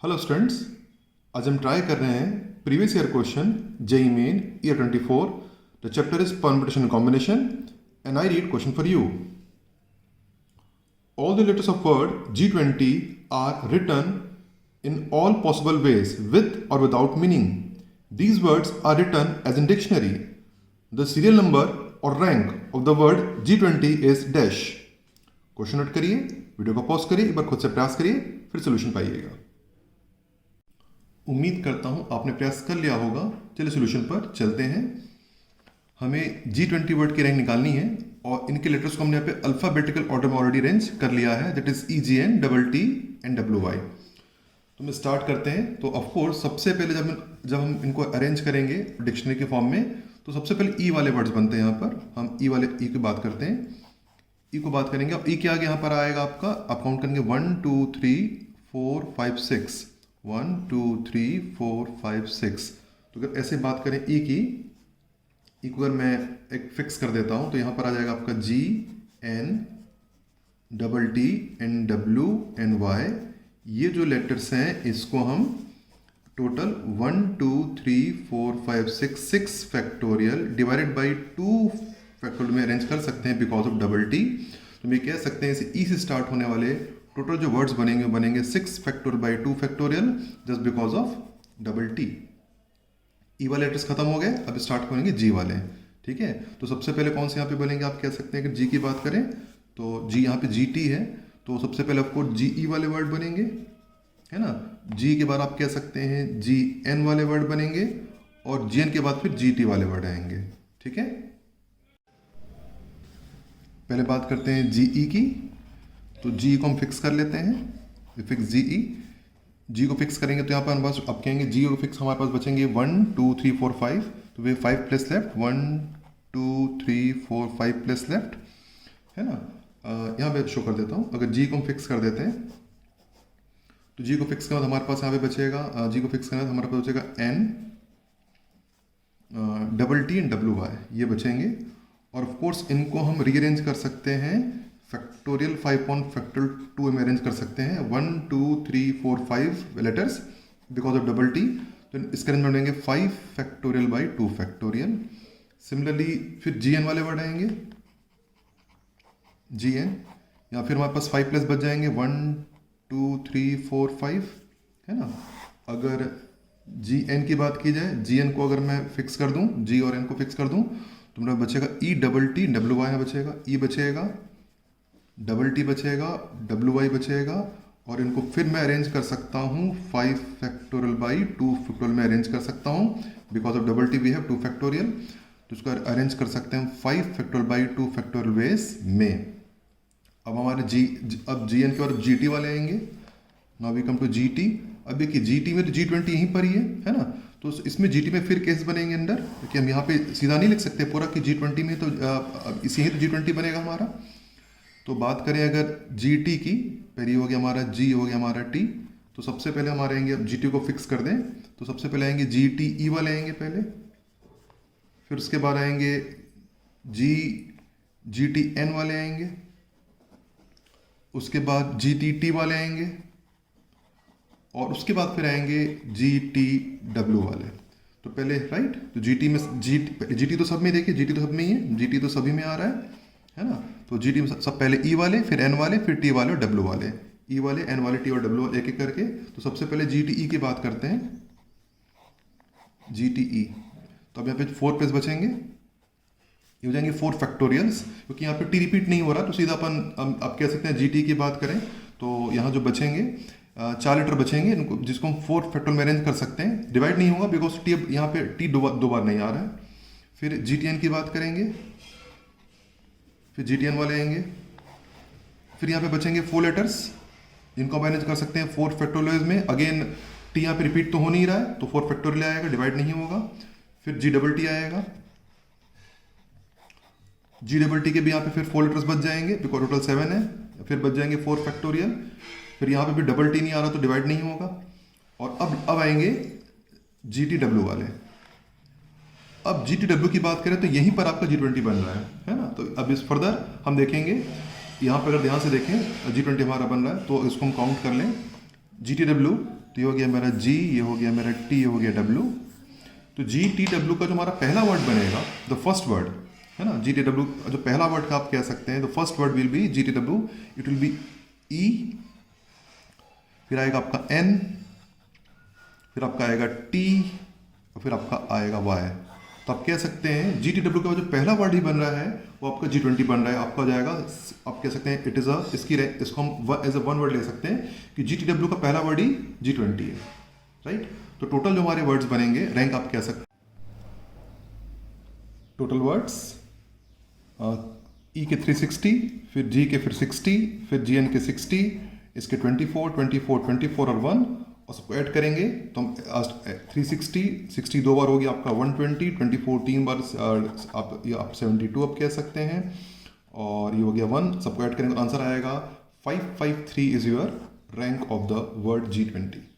Hello students, आज हम try कर रहे हैं previous year question JEE main year 24। The chapter is permutation and combination and I read question for you. All the letters of word G20 are written in all possible ways with or without meaning. These words are written as in dictionary. The serial number or rank of the word G20 is dash. Question note करिए, video को pause करिए, एक बार खुद से प्रयास करिए, फिर solution पाइएगा। उम्मीद करता हूं आपने प्रयास कर लिया होगा। चलिए सोल्यूशन पर चलते हैं। हमें G20 वर्ड की रैंक निकालनी है और इनके लेटर्स को हमने यहाँ पे अल्फाबेटिकल ऑर्डर में ऑलरेडी अरेंज कर लिया है, that is EGN, TT and WY। तो हम स्टार्ट करते हैं। तो ऑफ कोर्स सबसे पहले जब हम इनको अरेंज करेंगे डिक्शनरी के फॉर्म में, तो सबसे पहले ई वाले वर्ड्स बनते हैं। यहाँ पर हम ई वाले ई की बात करते हैं। ई को बात करेंगे। अब ई के आगे यहाँ पर आएगा आपका, आप काउंट करेंगे 1 2 3 4 5 6, 1 2 3 4 5 6। तो अगर ऐसे बात करें ई की, ई को अगर मैं एक फिक्स कर देता हूँ तो यहाँ पर आ जाएगा आपका GN, TT and W and Y। ये जो लेटर्स हैं इसको हम total 1 2 3 4 5 6 factorial divided by 2 factorial में अरेंज कर सकते हैं बिकॉज ऑफ TT। तो मैं कह सकते हैं इसे ई से स्टार्ट होने वाले टोटल जो वर्ड्स बनेंगे 6 factorial by 2 factorial just because of TT। ई वाले लेटर्स खत्म हो गए, अब स्टार्ट करेंगे जी वाले। ठीक है, तो सबसे पहले कौन से यहाँ पे बनेंगे, आप कह सकते हैं कि जी की बात करें तो जी यहाँ पे GT है, तो सबसे पहले आपको GE वाले वर्ड बनेंगे, है ना। जी के बाद आप कह सकते हैं GN वाले वर्ड बनेंगे और GN के बाद फिर GT वाले वर्ड आएंगे। ठीक है, पहले बात करते हैं GE की। तो जी को हम फिक्स कर लेते हैं, फिक्स GE। जी को फिक्स करेंगे तो यहाँ पर हमारे पास अब कहेंगे जी को फिक्स हमारे पास बचेंगे 1 2 3 4 5। तो वे 5 प्लस लेफ्ट, 1 2 3 4 5 प्लस लेफ्ट, है ना। यहाँ पे शो कर देता हूँ। अगर जी को हम फिक्स कर देते हैं तो जी को फिक्स करना हमारे पास यहाँ पे बचेगा, जी को फिक्स करना हमारे पास बचेगा N, TT एंड WY, ये बचेंगे। और ऑफ कोर्स इनको हम रीअरेंज कर सकते हैं फैक्टोरियल 5 ऑन फैक्टोरियल 2 में अरेंज कर सकते हैं। 1 2 3 4 5 लेटर्स बिकॉज ऑफ TT, तो इसके अरेंज बनेंगे 5 फैक्टोरियल बाई 2 फैक्टोरियल। सिमिलरली फिर GN वाले वर्ड आएंगे, GN, या फिर हमारे पास 5 प्लस बच जाएंगे 1 2 3 4 5, है ना। अगर GN की बात की जाए, GN को अगर मैं फिक्स कर दूं, G और N को फिक्स कर दूं, तो मेरा बचेगा ETT, WY यहाँ बचेगा, E बचेगा, TT बचेगा, WY बचेगा, और इनको फिर मैं अरेंज कर सकता हूँ 5 फैक्टोरियल बाई 2 फैक्टोरियल में अरेंज कर सकता हूँ because of TT we have 2 factorial. तो इसको अरेंज कर सकते हैं 5 फैक्टोरियल बाई 2 फैक्टोरियल वेज में। अब हमारे अब GN के बाद GT वाले आएंगे। Now we come to GT। अब देखिए GT में तो G20 यहीं पर ही है ना। तो इसमें GT में फिर केस बनेंगे अंदर, क्योंकि हम यहाँ पे सीधा नहीं लिख सकते पूरा कि G20 में, तो इसी ही तो G20 बनेगा हमारा। तो बात करें अगर GT की, पहले हो गया हमारा G, हो गया हमारा T। तो सबसे पहले हमारे आएंगे, अब GT को फिक्स कर दें तो सबसे पहले आएंगे GTE वाले आएंगे पहले, फिर उसके बाद आएंगे GTN वाले आएंगे, उसके बाद GTT वाले आएंगे, और उसके बाद फिर आएंगे GTW वाले। तो पहले राइट, तो GT में GT तो सब में, देखिए GT तो सब में ही है, GT तो सभी में आ रहा है ना। तो GT में सब पहले E वाले, फिर N वाले, फिर T वाले और W वाले, E वाले, N वाले, T और W वाले, एक एक करके। तो सबसे पहले GTE की बात करते हैं, GTE। तो अब यहाँ पे 4 प्लस बचेंगे, ये हो जाएंगे 4 फैक्टोरियल्स, क्योंकि यहाँ पे T रिपीट नहीं हो रहा, तो सीधा अपन आप कह सकते हैं GT की बात करें तो यहाँ जो बचेंगे 4 लेटर बचेंगे, इनको जिसको हम 4 फैक्टोरियल में अरेंज कर सकते हैं। डिवाइड नहीं होगा बिकॉज T यहाँ पे T दो बार नहीं आ रहा है। फिर GTN की बात करेंगे, फिर GTN वाले आएंगे, फिर यहाँ पे बचेंगे 4 लेटर्स जिनको हम अरेंज कर सकते हैं 4 फैक्टोरियल में। अगेन T यहाँ पे रिपीट तो हो नहीं रहा है, तो 4 फैक्टोरियल आएगा, डिवाइड नहीं होगा। फिर GTT आएगा, GTT के भी यहाँ पे फिर 4 लेटर्स बच जाएंगे बिकॉज टोटल 7 है। फिर बच जाएंगे 4 फैक्टोरियल, फिर यहाँ पे भी TT नहीं आ रहा तो डिवाइड नहीं होगा। और अब आएंगे GTW वाले। अब GTW की बात करें तो यहीं पर आपका G20 बन रहा है ना। तो अब इस फर्दर हम देखेंगे, यहाँ पर अगर ध्यान से देखें G20 हमारा बन रहा है, तो इसको हम काउंट कर लें। GTW तो ये हो गया मेरा G, ये हो गया मेरा T, ये हो गया W। तो GTW का जो हमारा पहला वर्ड बनेगा, द फर्स्ट वर्ड है ना, GTW जो पहला वर्ड का आप कह सकते हैं, the first word will be GTW, it will be E, फिर आएगा आपका N, फिर आपका आएगा T, और फिर आपका आएगा Y। तो आप कह सकते हैं GTW का जो पहला वर्ड ही बन रहा है वो आपका G20 बन रहा है, आपका हो जाएगा, आप कह सकते हैं इट इज़ अ, इसको हम एज अ वन वर्ड ले सकते हैं कि GTW का पहला वर्ड ही G20 है, राइट। तो टोटल जो हमारे वर्ड्स बनेंगे, रैंक आप कह सकते हैं, टोटल वर्ड्स E के 360, फिर G के फिर 60, फिर GN के 60, इसके 24, 24, 24 और 1, और सबको ऐड करेंगे तो हम 360, 60 दो बार हो गया आपका 120, 24 तीन बार आप 72 आप कह सकते हैं, और ये हो गया 1, सबको ऐड करेंगे तो आंसर आएगा 553 is your rank of the word G20।